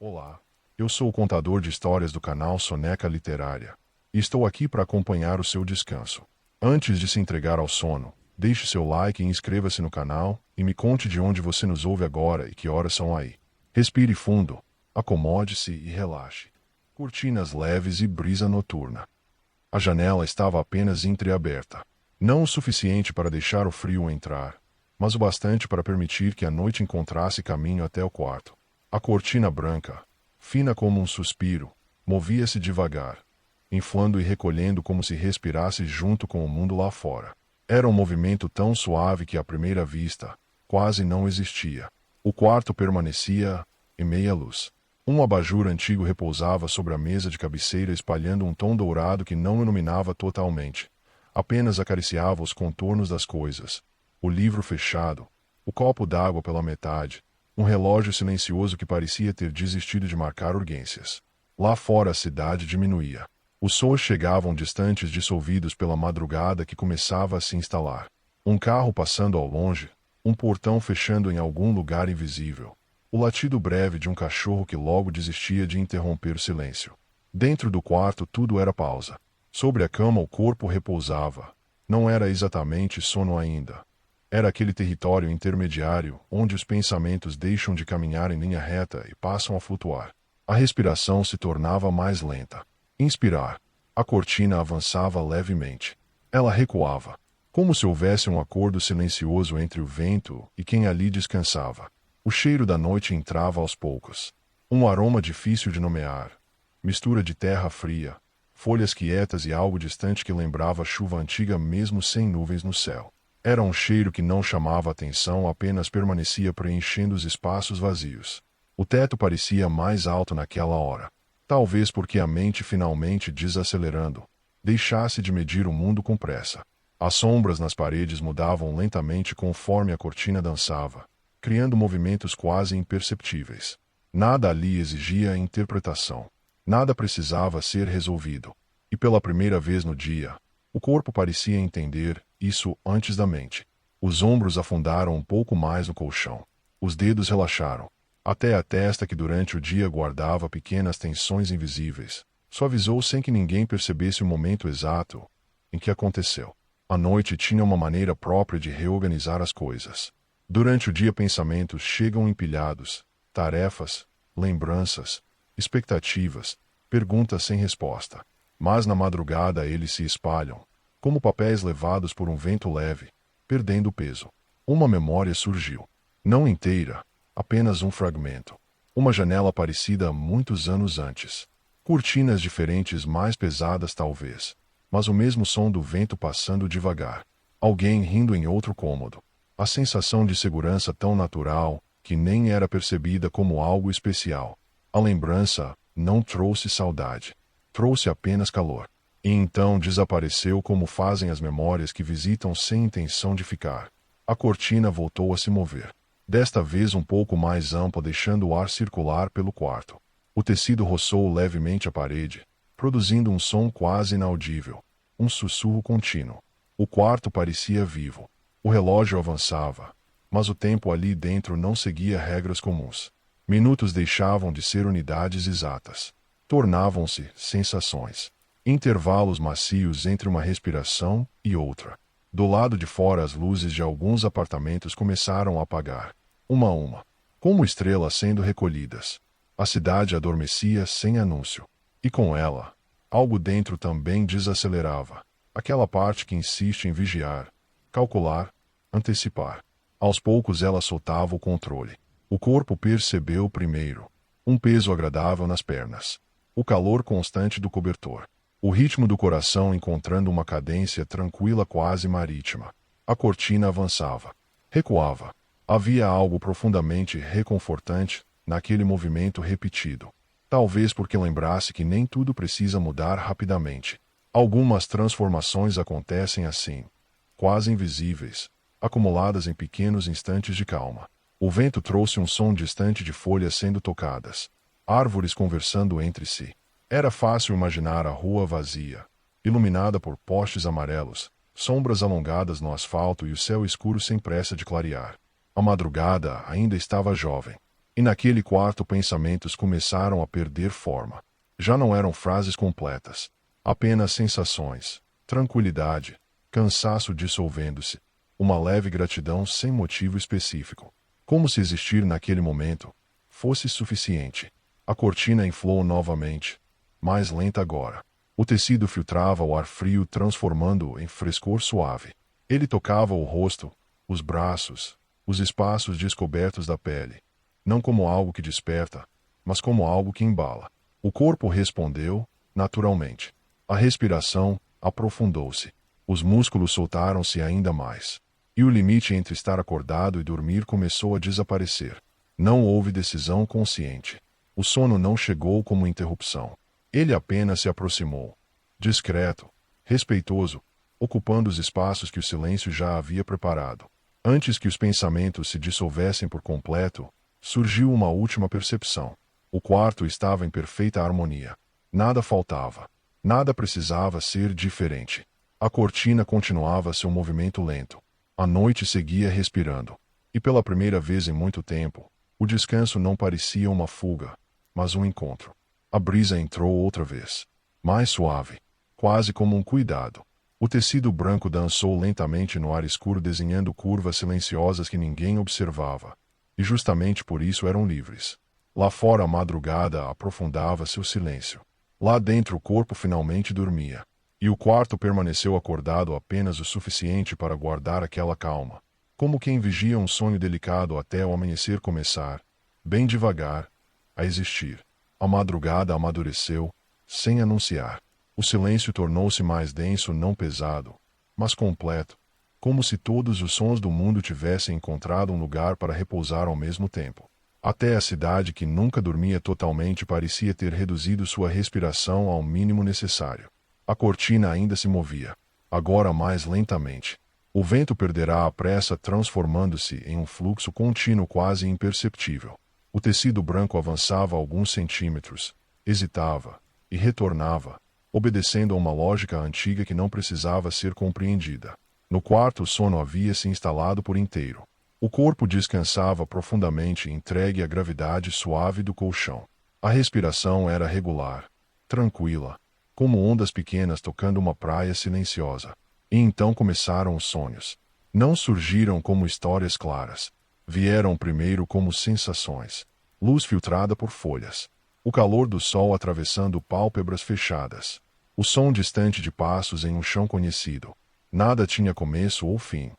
Olá, eu sou o contador de histórias do canal Soneca Literária e estou aqui para acompanhar o seu descanso. Antes de se entregar ao sono, deixe seu like e inscreva-se no canal e me conte de onde você nos ouve agora e que horas são aí. Respire fundo, acomode-se e relaxe. Cortinas leves e brisa noturna. A janela estava apenas entreaberta. Não o suficiente para deixar o frio entrar, mas o bastante para permitir que a noite encontrasse caminho até o quarto. A cortina branca, fina como um suspiro, movia-se devagar, inflando e recolhendo como se respirasse junto com o mundo lá fora. Era um movimento tão suave que à primeira vista, quase não existia. O quarto permanecia em meia luz. Um abajur antigo repousava sobre a mesa de cabeceira espalhando um tom dourado que não iluminava totalmente. Apenas acariciava os contornos das coisas. O livro fechado, o copo d'água pela metade, um relógio silencioso que parecia ter desistido de marcar urgências. Lá fora a cidade diminuía. Os sons chegavam distantes dissolvidos pela madrugada que começava a se instalar. Um carro passando ao longe, um portão fechando em algum lugar invisível. O latido breve de um cachorro que logo desistia de interromper o silêncio. Dentro do quarto tudo era pausa. Sobre a cama o corpo repousava. Não era exatamente sono ainda. Era aquele território intermediário onde os pensamentos deixam de caminhar em linha reta e passam a flutuar. A respiração se tornava mais lenta. Inspirar. A cortina avançava levemente. Ela recuava, como se houvesse um acordo silencioso entre o vento e quem ali descansava. O cheiro da noite entrava aos poucos. Um aroma difícil de nomear. Mistura de terra fria, folhas quietas e algo distante que lembrava a chuva antiga mesmo sem nuvens no céu. Era um cheiro que não chamava atenção, apenas permanecia preenchendo os espaços vazios. O teto parecia mais alto naquela hora. Talvez porque a mente finalmente desacelerando, deixasse de medir o mundo com pressa. As sombras nas paredes mudavam lentamente conforme a cortina dançava, criando movimentos quase imperceptíveis. Nada ali exigia interpretação. Nada precisava ser resolvido. E pela primeira vez no dia, o corpo parecia entender isso antes da mente. Os ombros afundaram um pouco mais no colchão. Os dedos relaxaram. Até a testa que durante o dia guardava pequenas tensões invisíveis, suavizou sem que ninguém percebesse o momento exato em que aconteceu. A noite tinha uma maneira própria de reorganizar as coisas. Durante o dia pensamentos chegam empilhados, tarefas, lembranças, expectativas, perguntas sem resposta. Mas na madrugada eles se espalham, como papéis levados por um vento leve, perdendo peso. Uma memória surgiu. Não inteira, apenas um fragmento. Uma janela parecida há muitos anos antes. Cortinas diferentes, mais pesadas talvez, mas o mesmo som do vento passando devagar. Alguém rindo em outro cômodo. A sensação de segurança tão natural que nem era percebida como algo especial. A lembrança não trouxe saudade. Trouxe apenas calor. E então desapareceu como fazem as memórias que visitam sem intenção de ficar. A cortina voltou a se mover. Desta vez um pouco mais ampla, deixando o ar circular pelo quarto. O tecido roçou levemente a parede, produzindo um som quase inaudível. Um sussurro contínuo. O quarto parecia vivo. O relógio avançava, mas o tempo ali dentro não seguia regras comuns. Minutos deixavam de ser unidades exatas. Tornavam-se sensações. Intervalos macios entre uma respiração e outra. Do lado de fora as luzes de alguns apartamentos começaram a apagar, uma a uma, como estrelas sendo recolhidas. A cidade adormecia sem anúncio. E com ela, algo dentro também desacelerava. Aquela parte que insiste em vigiar, calcular, antecipar. Aos poucos ela soltava o controle. O corpo percebeu primeiro. Um peso agradável nas pernas. O calor constante do cobertor. O ritmo do coração encontrando uma cadência tranquila, quase marítima. A cortina avançava. Recuava. Havia algo profundamente reconfortante naquele movimento repetido. Talvez porque lembrasse que nem tudo precisa mudar rapidamente. Algumas transformações acontecem assim, quase invisíveis, acumuladas em pequenos instantes de calma. O vento trouxe um som distante de folhas sendo tocadas. Árvores conversando entre si. Era fácil imaginar a rua vazia, iluminada por postes amarelos, sombras alongadas no asfalto e o céu escuro sem pressa de clarear. A madrugada ainda estava jovem. E naquele quarto pensamentos começaram a perder forma. Já não eram frases completas. Apenas sensações, tranquilidade, cansaço dissolvendo-se, uma leve gratidão sem motivo específico. Como se existir naquele momento fosse suficiente. A cortina inflou novamente, mais lenta agora. O tecido filtrava o ar frio, transformando-o em frescor suave. Ele tocava o rosto, os braços, os espaços descobertos da pele, não como algo que desperta, mas como algo que embala. O corpo respondeu, naturalmente. A respiração aprofundou-se. Os músculos soltaram-se ainda mais. E o limite entre estar acordado e dormir começou a desaparecer. Não houve decisão consciente. O sono não chegou como interrupção. Ele apenas se aproximou. Discreto, respeitoso, ocupando os espaços que o silêncio já havia preparado. Antes que os pensamentos se dissolvessem por completo, surgiu uma última percepção. O quarto estava em perfeita harmonia. Nada faltava. Nada precisava ser diferente. A cortina continuava seu movimento lento. A noite seguia respirando. E pela primeira vez em muito tempo, o descanso não parecia uma fuga, mas um encontro. A brisa entrou outra vez. Mais suave. Quase como um cuidado. O tecido branco dançou lentamente no ar escuro, desenhando curvas silenciosas que ninguém observava. E justamente por isso eram livres. Lá fora a madrugada aprofundava seu silêncio. Lá dentro o corpo finalmente dormia. E o quarto permaneceu acordado apenas o suficiente para guardar aquela calma. Como quem vigia um sonho delicado até o amanhecer começar, bem devagar, a existir. A madrugada amadureceu, sem anunciar. O silêncio tornou-se mais denso, não pesado, mas completo, como se todos os sons do mundo tivessem encontrado um lugar para repousar ao mesmo tempo. Até a cidade, que nunca dormia totalmente, parecia ter reduzido sua respiração ao mínimo necessário. A cortina ainda se movia, agora mais lentamente. O vento perderá a pressa, transformando-se em um fluxo contínuo quase imperceptível. O tecido branco avançava alguns centímetros, hesitava, e retornava, obedecendo a uma lógica antiga que não precisava ser compreendida. No quarto o sono havia se instalado por inteiro. O corpo descansava profundamente, entregue à gravidade suave do colchão. A respiração era regular, tranquila, como ondas pequenas tocando uma praia silenciosa. E então começaram os sonhos. Não surgiram como histórias claras. Vieram primeiro como sensações. Luz filtrada por folhas. O calor do sol atravessando pálpebras fechadas. O som distante de passos em um chão conhecido. Nada tinha começo ou fim.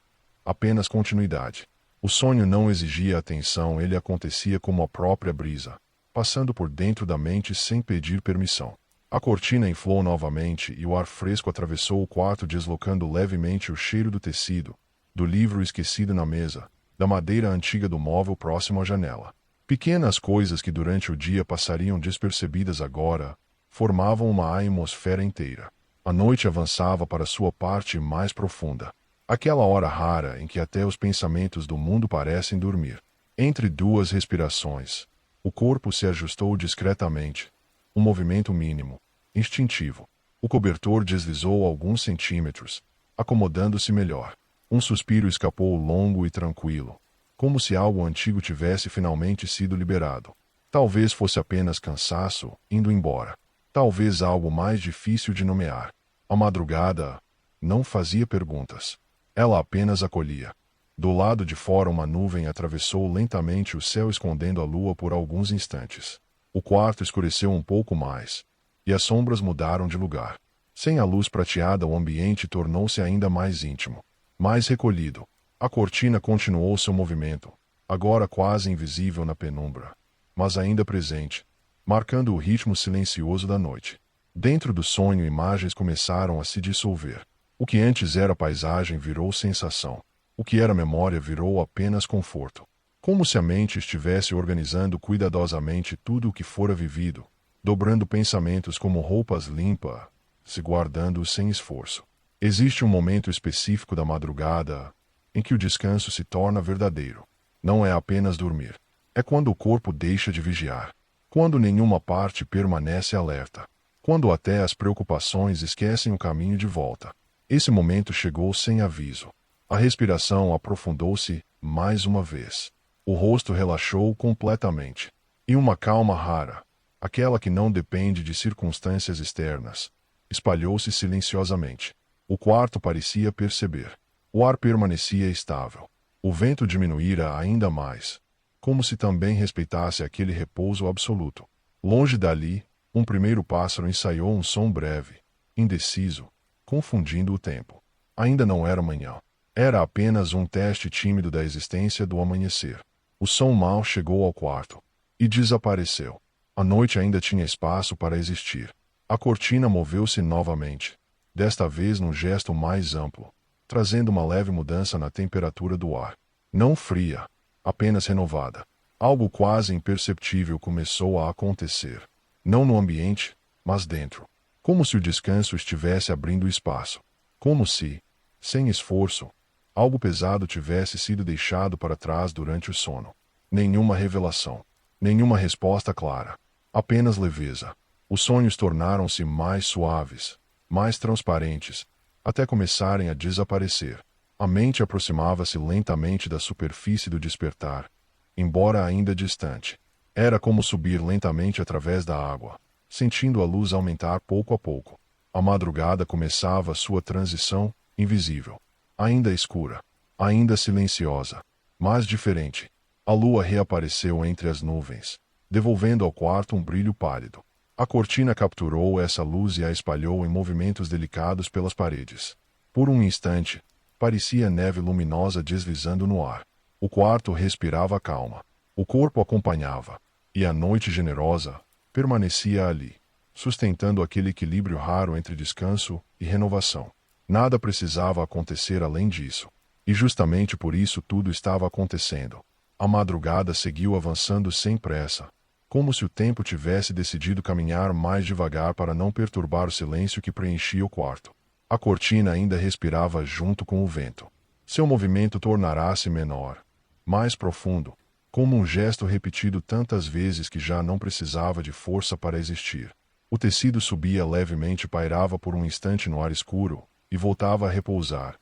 Apenas continuidade. O sonho não exigia atenção, ele acontecia como a própria brisa, passando por dentro da mente sem pedir permissão. A cortina inflou novamente e o ar fresco atravessou o quarto, deslocando levemente o cheiro do tecido, do livro esquecido na mesa, da madeira antiga do móvel próximo à janela. Pequenas coisas que durante o dia passariam despercebidas agora formavam uma atmosfera inteira. A noite avançava para sua parte mais profunda. Aquela hora rara em que até os pensamentos do mundo parecem dormir. Entre duas respirações, o corpo se ajustou discretamente. Um movimento mínimo, instintivo. O cobertor deslizou alguns centímetros, acomodando-se melhor. Um suspiro escapou longo e tranquilo, como se algo antigo tivesse finalmente sido liberado. Talvez fosse apenas cansaço, indo embora. Talvez algo mais difícil de nomear. A madrugada não fazia perguntas. Ela apenas acolhia. Do lado de fora uma nuvem atravessou lentamente o céu, escondendo a lua por alguns instantes. O quarto escureceu um pouco mais, e as sombras mudaram de lugar. Sem a luz prateada o ambiente tornou-se ainda mais íntimo, mais recolhido. A cortina continuou seu movimento, agora quase invisível na penumbra, mas ainda presente, marcando o ritmo silencioso da noite. Dentro do sonho imagens começaram a se dissolver. O que antes era paisagem virou sensação. O que era memória virou apenas conforto. Como se a mente estivesse organizando cuidadosamente tudo o que fora vivido, dobrando pensamentos como roupas limpas, se guardando sem esforço. Existe um momento específico da madrugada em que o descanso se torna verdadeiro. Não é apenas dormir. É quando o corpo deixa de vigiar. Quando nenhuma parte permanece alerta. Quando até as preocupações esquecem o caminho de volta. Esse momento chegou sem aviso. A respiração aprofundou-se mais uma vez. O rosto relaxou completamente. E uma calma rara, aquela que não depende de circunstâncias externas, espalhou-se silenciosamente. O quarto parecia perceber. O ar permanecia estável. O vento diminuíra ainda mais, como se também respeitasse aquele repouso absoluto. Longe dali, um primeiro pássaro ensaiou um som breve, indeciso, confundindo o tempo. Ainda não era manhã. Era apenas um teste tímido da existência do amanhecer. O som mal chegou ao quarto e desapareceu. A noite ainda tinha espaço para existir. A cortina moveu-se novamente, desta vez num gesto mais amplo, trazendo uma leve mudança na temperatura do ar. Não fria, apenas renovada. Algo quase imperceptível começou a acontecer. Não no ambiente, mas dentro. Como se o descanso estivesse abrindo espaço. Como se, sem esforço, algo pesado tivesse sido deixado para trás durante o sono. Nenhuma revelação. Nenhuma resposta clara. Apenas leveza. Os sonhos tornaram-se mais suaves, mais transparentes, até começarem a desaparecer. A mente aproximava-se lentamente da superfície do despertar, embora ainda distante. Era como subir lentamente através da água, sentindo a luz aumentar pouco a pouco. A madrugada começava sua transição, invisível. Ainda escura, ainda silenciosa, mas diferente. A lua reapareceu entre as nuvens, devolvendo ao quarto um brilho pálido. A cortina capturou essa luz e a espalhou em movimentos delicados pelas paredes. Por um instante, parecia neve luminosa deslizando no ar. O quarto respirava calma. O corpo acompanhava. E a noite generosa permanecia ali, sustentando aquele equilíbrio raro entre descanso e renovação. Nada precisava acontecer além disso. E justamente por isso tudo estava acontecendo. A madrugada seguiu avançando sem pressa, como se o tempo tivesse decidido caminhar mais devagar para não perturbar o silêncio que preenchia o quarto. A cortina ainda respirava junto com o vento. Seu movimento tornara-se menor, mais profundo, como um gesto repetido tantas vezes que já não precisava de força para existir. O tecido subia levemente e pairava por um instante no ar escuro, e voltava a repousar,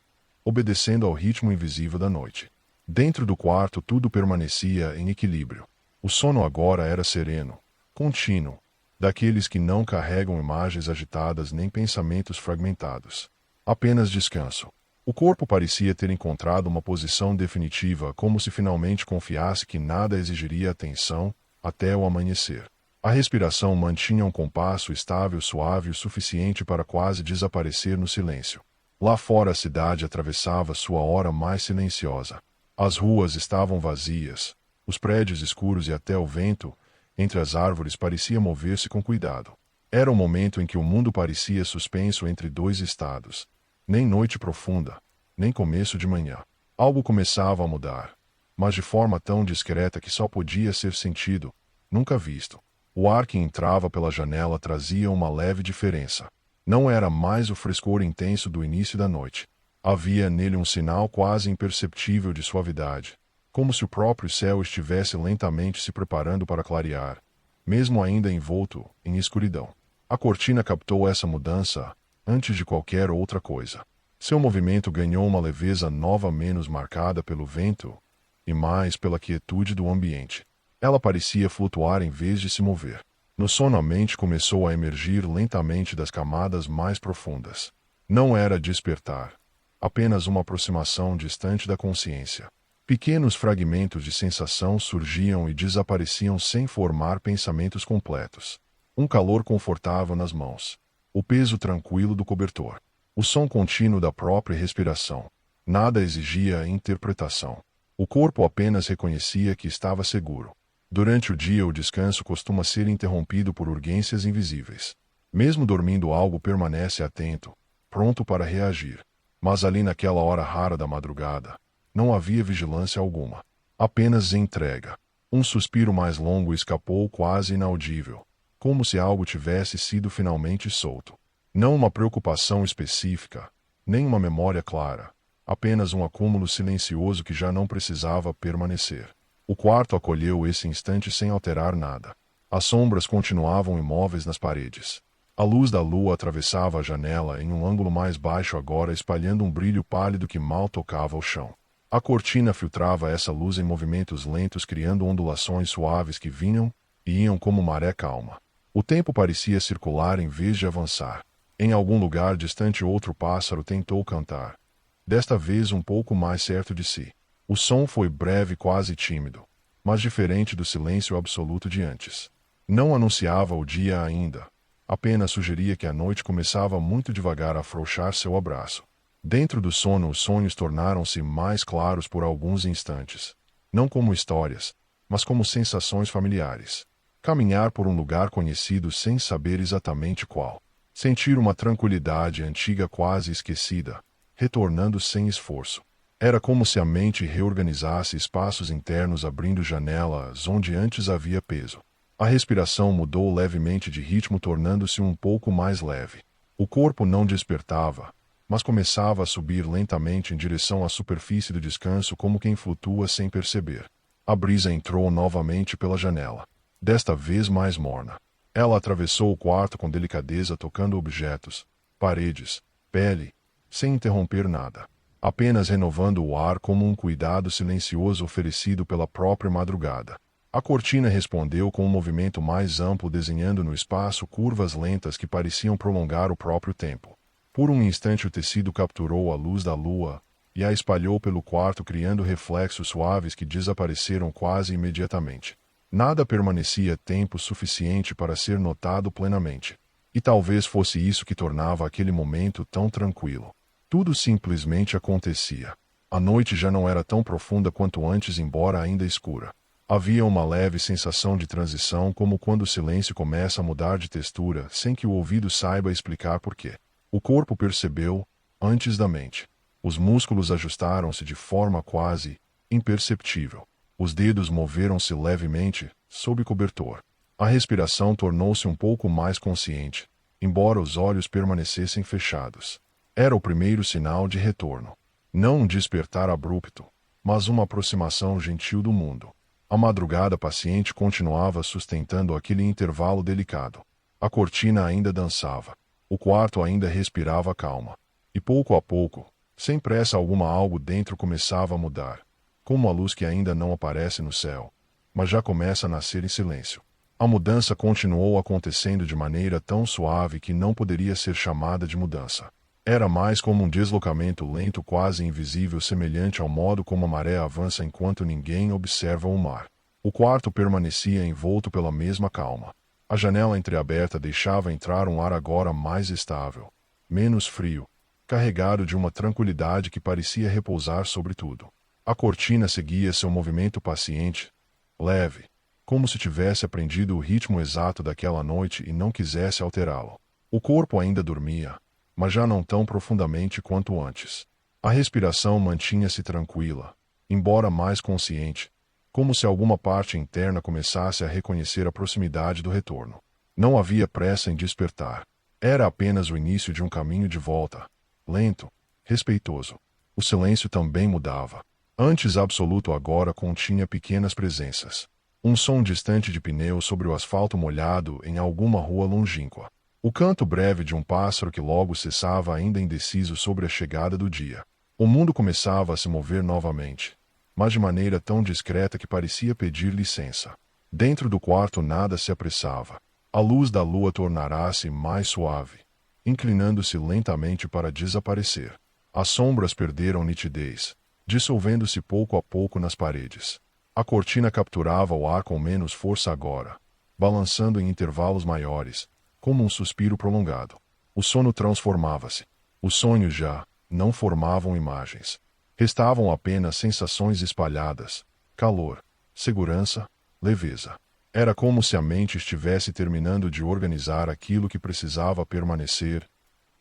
obedecendo ao ritmo invisível da noite. Dentro do quarto tudo permanecia em equilíbrio. O sono agora era sereno, contínuo, daqueles que não carregam imagens agitadas nem pensamentos fragmentados. Apenas descanso. O corpo parecia ter encontrado uma posição definitiva, como se finalmente confiasse que nada exigiria atenção até o amanhecer. A respiração mantinha um compasso estável, suave o suficiente para quase desaparecer no silêncio. Lá fora a cidade atravessava sua hora mais silenciosa. As ruas estavam vazias, os prédios escuros e até o vento, entre as árvores, parecia mover-se com cuidado. Era um momento em que o mundo parecia suspenso entre dois estados. Nem noite profunda, nem começo de manhã. Algo começava a mudar, mas de forma tão discreta que só podia ser sentido, nunca visto. O ar que entrava pela janela trazia uma leve diferença. Não era mais o frescor intenso do início da noite. Havia nele um sinal quase imperceptível de suavidade, como se o próprio céu estivesse lentamente se preparando para clarear, mesmo ainda envolto em escuridão. A cortina captou essa mudança antes de qualquer outra coisa. Seu movimento ganhou uma leveza nova, menos marcada pelo vento e mais pela quietude do ambiente. Ela parecia flutuar em vez de se mover. No sono a mente começou a emergir lentamente das camadas mais profundas. Não era despertar, apenas uma aproximação distante da consciência. Pequenos fragmentos de sensação surgiam e desapareciam sem formar pensamentos completos. Um calor confortável nas mãos. O peso tranquilo do cobertor. O som contínuo da própria respiração. Nada exigia interpretação. O corpo apenas reconhecia que estava seguro. Durante o dia o descanso costuma ser interrompido por urgências invisíveis. Mesmo dormindo algo permanece atento, pronto para reagir. Mas ali naquela hora rara da madrugada, não havia vigilância alguma. Apenas entrega. Um suspiro mais longo escapou quase inaudível, como se algo tivesse sido finalmente solto. Não uma preocupação específica, nem uma memória clara, apenas um acúmulo silencioso que já não precisava permanecer. O quarto acolheu esse instante sem alterar nada. As sombras continuavam imóveis nas paredes. A luz da lua atravessava a janela em um ângulo mais baixo agora, espalhando um brilho pálido que mal tocava o chão. A cortina filtrava essa luz em movimentos lentos, criando ondulações suaves que vinham e iam como maré calma. O tempo parecia circular em vez de avançar. Em algum lugar distante, outro pássaro tentou cantar. Desta vez um pouco mais certo de si. O som foi breve, quase tímido, mas diferente do silêncio absoluto de antes. Não anunciava o dia ainda. Apenas sugeria que a noite começava muito devagar a afrouxar seu abraço. Dentro do sono, os sonhos tornaram-se mais claros por alguns instantes. Não como histórias, mas como sensações familiares. Caminhar por um lugar conhecido sem saber exatamente qual. Sentir uma tranquilidade antiga quase esquecida, retornando sem esforço. Era como se a mente reorganizasse espaços internos, abrindo janelas onde antes havia peso. A respiração mudou levemente de ritmo, tornando-se um pouco mais leve. O corpo não despertava, mas começava a subir lentamente em direção à superfície do descanso, como quem flutua sem perceber. A brisa entrou novamente pela janela, desta vez mais morna. Ela atravessou o quarto com delicadeza, tocando objetos, paredes, pele, sem interromper nada. Apenas renovando o ar como um cuidado silencioso oferecido pela própria madrugada. A cortina respondeu com um movimento mais amplo, desenhando no espaço curvas lentas que pareciam prolongar o próprio tempo. Por um instante o tecido capturou a luz da lua e a espalhou pelo quarto, criando reflexos suaves que desapareceram quase imediatamente. Nada permanecia tempo suficiente para ser notado plenamente. E talvez fosse isso que tornava aquele momento tão tranquilo. Tudo simplesmente acontecia. A noite já não era tão profunda quanto antes, embora ainda escura. Havia uma leve sensação de transição, como quando o silêncio começa a mudar de textura sem que o ouvido saiba explicar por quê. O corpo percebeu, antes da mente. Os músculos ajustaram-se de forma quase imperceptível. Os dedos moveram-se levemente, sob cobertor. A respiração tornou-se um pouco mais consciente, embora os olhos permanecessem fechados. Era o primeiro sinal de retorno. Não um despertar abrupto, mas uma aproximação gentil do mundo. A madrugada paciente continuava sustentando aquele intervalo delicado. A cortina ainda dançava. O quarto ainda respirava calma. E pouco a pouco, sem pressa alguma, algo dentro começava a mudar. Como a luz que ainda não aparece no céu, mas já começa a nascer em silêncio. A mudança continuou acontecendo de maneira tão suave que não poderia ser chamada de mudança. Era mais como um deslocamento lento, quase invisível, semelhante ao modo como a maré avança enquanto ninguém observa o mar. O quarto permanecia envolto pela mesma calma. A janela entreaberta deixava entrar um ar agora mais estável, menos frio, carregado de uma tranquilidade que parecia repousar sobre tudo. A cortina seguia seu movimento paciente, leve, como se tivesse aprendido o ritmo exato daquela noite e não quisesse alterá-lo. O corpo ainda dormia, mas já não tão profundamente quanto antes. A respiração mantinha-se tranquila, embora mais consciente, como se alguma parte interna começasse a reconhecer a proximidade do retorno. Não havia pressa em despertar. Era apenas o início de um caminho de volta, lento, respeitoso. O silêncio também mudava. Antes absoluto, agora continha pequenas presenças. Um som distante de pneus sobre o asfalto molhado em alguma rua longínqua. O canto breve de um pássaro que logo cessava, ainda indeciso sobre a chegada do dia. O mundo começava a se mover novamente, mas de maneira tão discreta que parecia pedir licença. Dentro do quarto nada se apressava. A luz da lua tornara-se mais suave, inclinando-se lentamente para desaparecer. As sombras perderam nitidez, dissolvendo-se pouco a pouco nas paredes. A cortina capturava o ar com menos força agora, balançando em intervalos maiores, como um suspiro prolongado. O sono transformava-se. Os sonhos já não formavam imagens. Restavam apenas sensações espalhadas, calor, segurança, leveza. Era como se a mente estivesse terminando de organizar aquilo que precisava permanecer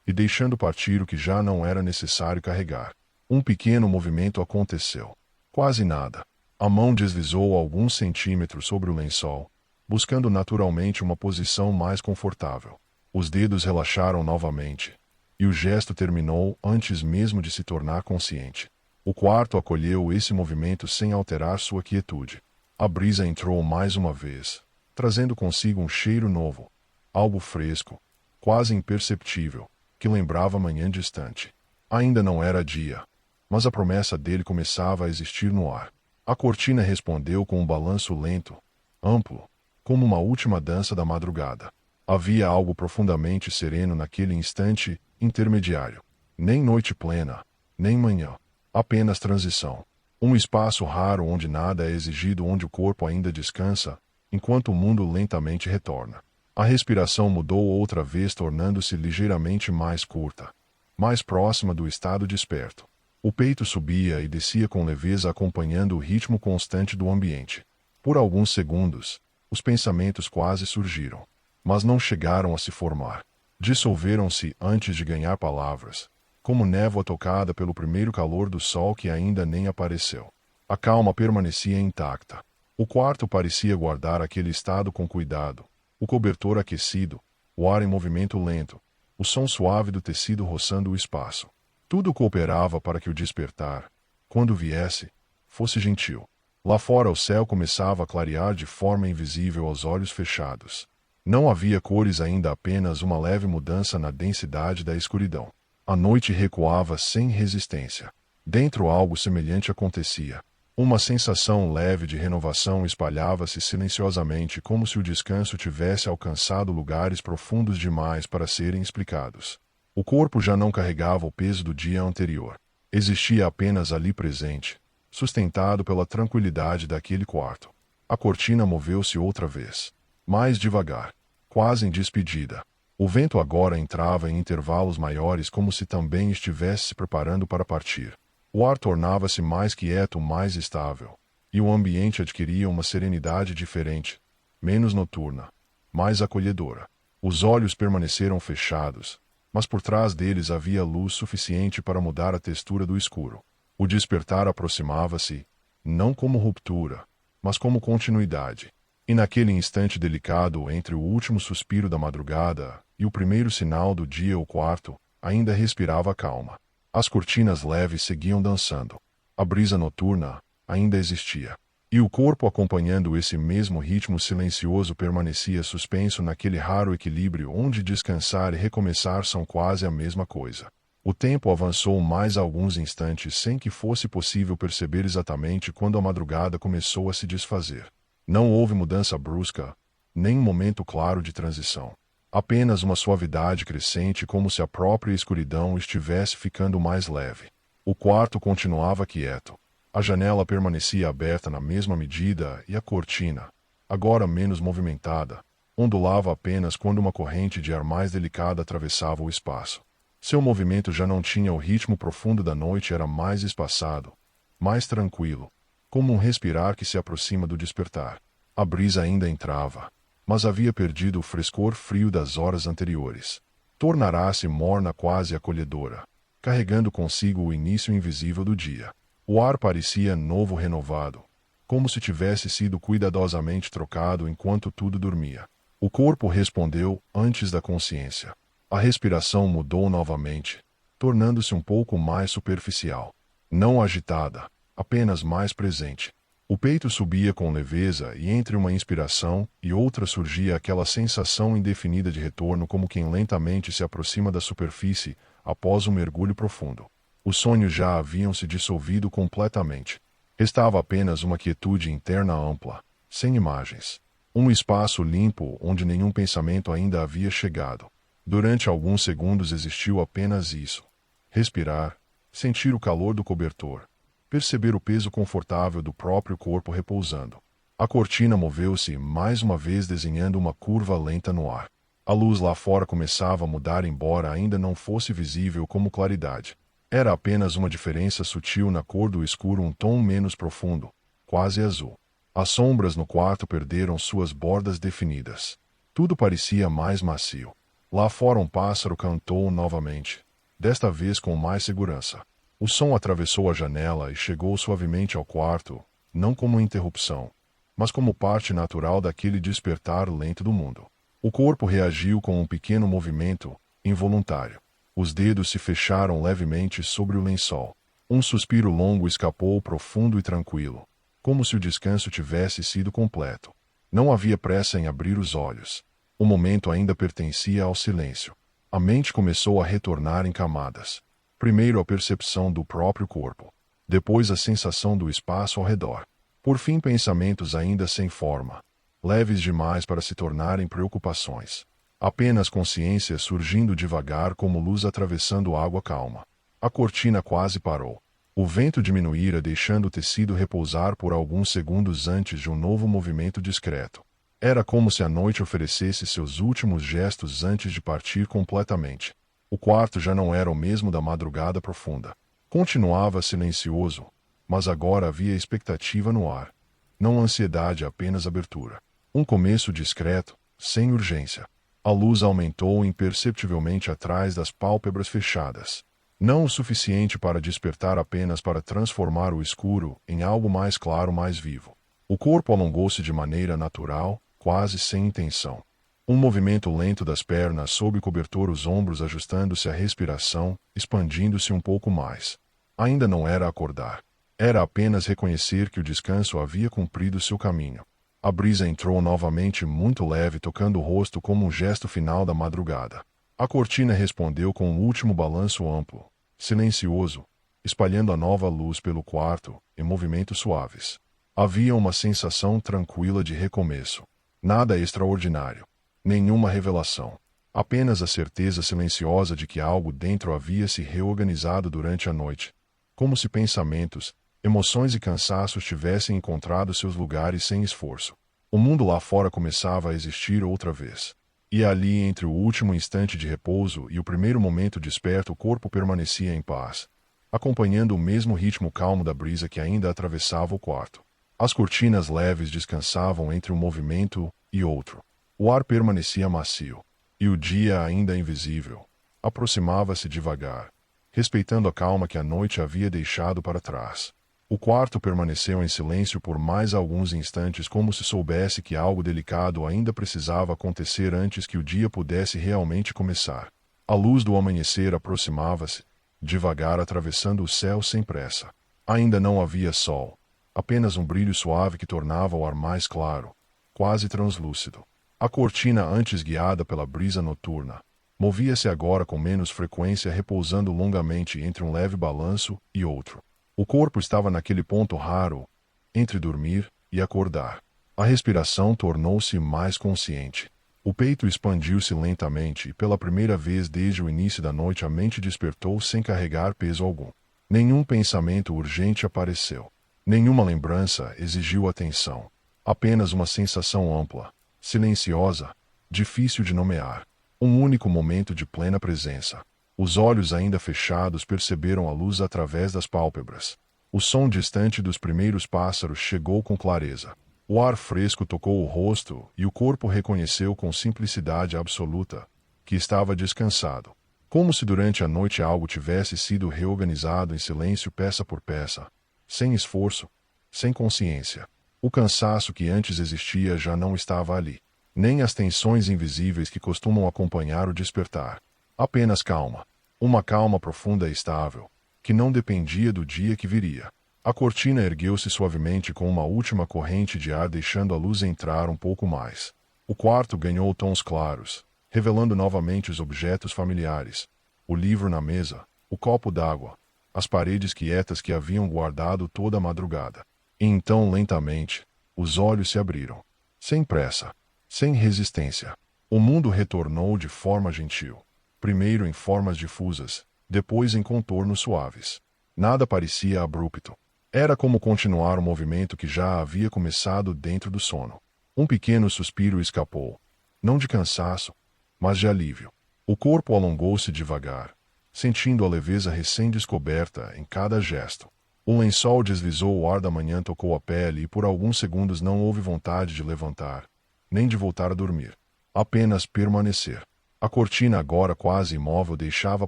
e deixando partir o que já não era necessário carregar. Um pequeno movimento aconteceu. Quase nada. A mão deslizou alguns centímetros sobre o lençol, buscando naturalmente uma posição mais confortável. Os dedos relaxaram novamente, e o gesto terminou antes mesmo de se tornar consciente. O quarto acolheu esse movimento sem alterar sua quietude. A brisa entrou mais uma vez, trazendo consigo um cheiro novo, algo fresco, quase imperceptível, que lembrava manhã distante. Ainda não era dia, mas a promessa dele começava a existir no ar. A cortina respondeu com um balanço lento, amplo, como uma última dança da madrugada. Havia algo profundamente sereno naquele instante intermediário. Nem noite plena, nem manhã. Apenas transição. Um espaço raro onde nada é exigido, onde o corpo ainda descansa, enquanto o mundo lentamente retorna. A respiração mudou outra vez, tornando-se ligeiramente mais curta, mais próxima do estado desperto. O peito subia e descia com leveza, acompanhando o ritmo constante do ambiente. Por alguns segundos, os pensamentos quase surgiram, mas não chegaram a se formar. Dissolveram-se antes de ganhar palavras, como névoa tocada pelo primeiro calor do sol que ainda nem apareceu. A calma permanecia intacta. O quarto parecia guardar aquele estado com cuidado. O cobertor aquecido, o ar em movimento lento, o som suave do tecido roçando o espaço. Tudo cooperava para que o despertar, quando viesse, fosse gentil. Lá fora o céu começava a clarear de forma invisível aos olhos fechados. Não havia cores ainda, apenas uma leve mudança na densidade da escuridão. A noite recuava sem resistência. Dentro algo semelhante acontecia. Uma sensação leve de renovação espalhava-se silenciosamente, como se o descanso tivesse alcançado lugares profundos demais para serem explicados. O corpo já não carregava o peso do dia anterior. Existia apenas ali presente, sustentado pela tranquilidade daquele quarto. A cortina moveu-se outra vez. Mais devagar, quase em despedida. O vento agora entrava em intervalos maiores, como se também estivesse se preparando para partir. O ar tornava-se mais quieto, mais estável, e o ambiente adquiria uma serenidade diferente, menos noturna, mais acolhedora. Os olhos permaneceram fechados, mas por trás deles havia luz suficiente para mudar a textura do escuro. O despertar aproximava-se, não como ruptura, mas como continuidade. E naquele instante delicado entre o último suspiro da madrugada e o primeiro sinal do dia, o quarto ainda respirava calma. As cortinas leves seguiam dançando. A brisa noturna ainda existia. E o corpo, acompanhando esse mesmo ritmo silencioso, permanecia suspenso naquele raro equilíbrio onde descansar e recomeçar são quase a mesma coisa. O tempo avançou mais alguns instantes sem que fosse possível perceber exatamente quando a madrugada começou a se desfazer. Não houve mudança brusca, nem um momento claro de transição. Apenas uma suavidade crescente, como se a própria escuridão estivesse ficando mais leve. O quarto continuava quieto. A janela permanecia aberta na mesma medida e a cortina, agora menos movimentada, ondulava apenas quando uma corrente de ar mais delicada atravessava o espaço. Seu movimento já não tinha o ritmo profundo da noite, era mais espaçado, mais tranquilo, como um respirar que se aproxima do despertar. A brisa ainda entrava, mas havia perdido o frescor frio das horas anteriores. Tornara-se morna, quase acolhedora, carregando consigo o início invisível do dia. O ar parecia novo, renovado, como se tivesse sido cuidadosamente trocado enquanto tudo dormia. O corpo respondeu antes da consciência. A respiração mudou novamente, tornando-se um pouco mais superficial. Não agitada, apenas mais presente. O peito subia com leveza e entre uma inspiração e outra surgia aquela sensação indefinida de retorno, como quem lentamente se aproxima da superfície após um mergulho profundo. Os sonhos já haviam se dissolvido completamente. Restava apenas uma quietude interna ampla, sem imagens. Um espaço limpo onde nenhum pensamento ainda havia chegado. Durante alguns segundos existiu apenas isso. Respirar, sentir o calor do cobertor, perceber o peso confortável do próprio corpo repousando. A cortina moveu-se mais uma vez, desenhando uma curva lenta no ar. A luz lá fora começava a mudar, embora ainda não fosse visível como claridade. Era apenas uma diferença sutil na cor do escuro, um tom menos profundo, quase azul. As sombras no quarto perderam suas bordas definidas. Tudo parecia mais macio. Lá fora um pássaro cantou novamente, desta vez com mais segurança. O som atravessou a janela e chegou suavemente ao quarto, não como interrupção, mas como parte natural daquele despertar lento do mundo. O corpo reagiu com um pequeno movimento, involuntário. Os dedos se fecharam levemente sobre o lençol. Um suspiro longo escapou, profundo e tranquilo, como se o descanso tivesse sido completo. Não havia pressa em abrir os olhos. O momento ainda pertencia ao silêncio. A mente começou a retornar em camadas. Primeiro a percepção do próprio corpo. Depois a sensação do espaço ao redor. Por fim pensamentos ainda sem forma. Leves demais para se tornarem preocupações. Apenas consciência surgindo devagar como luz atravessando água calma. A cortina quase parou. O vento diminuíra deixando o tecido repousar por alguns segundos antes de um novo movimento discreto. Era como se a noite oferecesse seus últimos gestos antes de partir completamente. O quarto já não era o mesmo da madrugada profunda. Continuava silencioso, mas agora havia expectativa no ar. Não ansiedade, apenas abertura. Um começo discreto, sem urgência. A luz aumentou imperceptivelmente atrás das pálpebras fechadas. Não o suficiente para despertar, apenas para transformar o escuro em algo mais claro, mais vivo. O corpo alongou-se de maneira natural, quase sem intenção. Um movimento lento das pernas sob o cobertor, os ombros ajustando-se à respiração, expandindo-se um pouco mais. Ainda não era acordar. Era apenas reconhecer que o descanso havia cumprido seu caminho. A brisa entrou novamente muito leve, tocando o rosto como um gesto final da madrugada. A cortina respondeu com um último balanço amplo, silencioso, espalhando a nova luz pelo quarto, em movimentos suaves. Havia uma sensação tranquila de recomeço. Nada extraordinário. Nenhuma revelação. Apenas a certeza silenciosa de que algo dentro havia se reorganizado durante a noite. Como se pensamentos, emoções e cansaços tivessem encontrado seus lugares sem esforço. O mundo lá fora começava a existir outra vez. E ali, entre o último instante de repouso e o primeiro momento desperto, o corpo permanecia em paz, acompanhando o mesmo ritmo calmo da brisa que ainda atravessava o quarto. As cortinas leves descansavam entre um movimento e outro. O ar permanecia macio. E o dia, ainda invisível, aproximava-se devagar, respeitando a calma que a noite havia deixado para trás. O quarto permaneceu em silêncio por mais alguns instantes, como se soubesse que algo delicado ainda precisava acontecer antes que o dia pudesse realmente começar. A luz do amanhecer aproximava-se, devagar atravessando o céu sem pressa. Ainda não havia sol, apenas um brilho suave que tornava o ar mais claro, quase translúcido. A cortina, antes guiada pela brisa noturna, movia-se agora com menos frequência, repousando longamente entre um leve balanço e outro. O corpo estava naquele ponto raro, entre dormir e acordar. A respiração tornou-se mais consciente. O peito expandiu-se lentamente e, pela primeira vez desde o início da noite, a mente despertou sem carregar peso algum. Nenhum pensamento urgente apareceu. Nenhuma lembrança exigiu atenção. Apenas uma sensação ampla, silenciosa, difícil de nomear. Um único momento de plena presença. Os olhos ainda fechados perceberam a luz através das pálpebras. O som distante dos primeiros pássaros chegou com clareza. O ar fresco tocou o rosto e o corpo reconheceu com simplicidade absoluta que estava descansado. Como se durante a noite algo tivesse sido reorganizado em silêncio, peça por peça, sem esforço, sem consciência. O cansaço que antes existia já não estava ali. Nem as tensões invisíveis que costumam acompanhar o despertar. Apenas calma. Uma calma profunda e estável, que não dependia do dia que viria. A cortina ergueu-se suavemente com uma última corrente de ar, deixando a luz entrar um pouco mais. O quarto ganhou tons claros, revelando novamente os objetos familiares. O livro na mesa, o copo d'água, as paredes quietas que haviam guardado toda a madrugada. E então, lentamente, os olhos se abriram. Sem pressa, sem resistência. O mundo retornou de forma gentil. Primeiro em formas difusas, depois em contornos suaves. Nada parecia abrupto. Era como continuar um movimento que já havia começado dentro do sono. Um pequeno suspiro escapou. Não de cansaço, mas de alívio. O corpo alongou-se devagar, sentindo a leveza recém-descoberta em cada gesto. Um lençol deslizou, o ar da manhã tocou a pele e por alguns segundos não houve vontade de levantar, nem de voltar a dormir. Apenas permanecer. A cortina, agora quase imóvel, deixava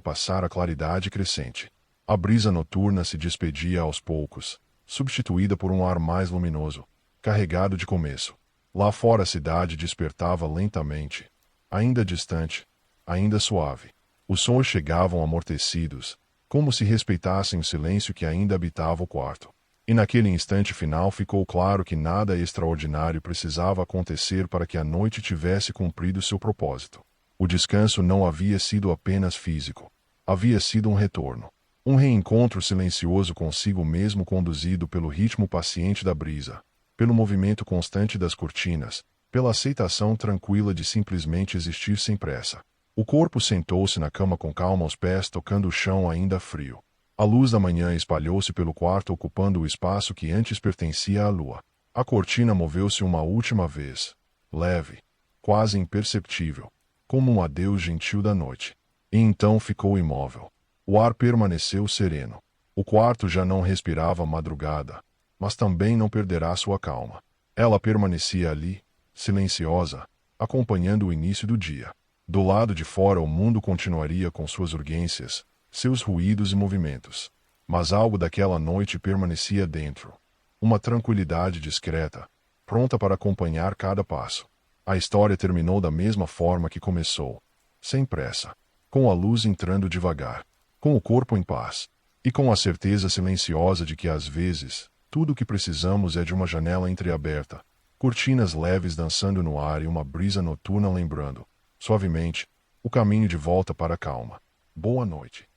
passar a claridade crescente. A brisa noturna se despedia aos poucos, substituída por um ar mais luminoso, carregado de começo. Lá fora a cidade despertava lentamente, ainda distante, ainda suave. Os sons chegavam amortecidos, como se respeitassem o silêncio que ainda habitava o quarto. E naquele instante final ficou claro que nada extraordinário precisava acontecer para que a noite tivesse cumprido seu propósito. O descanso não havia sido apenas físico. Havia sido um retorno. Um reencontro silencioso consigo mesmo conduzido pelo ritmo paciente da brisa, pelo movimento constante das cortinas, pela aceitação tranquila de simplesmente existir sem pressa. O corpo sentou-se na cama com calma, os pés tocando o chão ainda frio. A luz da manhã espalhou-se pelo quarto ocupando o espaço que antes pertencia à lua. A cortina moveu-se uma última vez, leve, quase imperceptível, como um adeus gentil da noite. E então ficou imóvel. O ar permaneceu sereno. O quarto já não respirava madrugada, mas também não perderá sua calma. Ela permanecia ali, silenciosa, acompanhando o início do dia. Do lado de fora o mundo continuaria com suas urgências, seus ruídos e movimentos. Mas algo daquela noite permanecia dentro. Uma tranquilidade discreta, pronta para acompanhar cada passo. A história terminou da mesma forma que começou, sem pressa, com a luz entrando devagar, com o corpo em paz, e com a certeza silenciosa de que às vezes, tudo o que precisamos é de uma janela entreaberta, cortinas leves dançando no ar e uma brisa noturna lembrando, suavemente, o caminho de volta para a calma. Boa noite.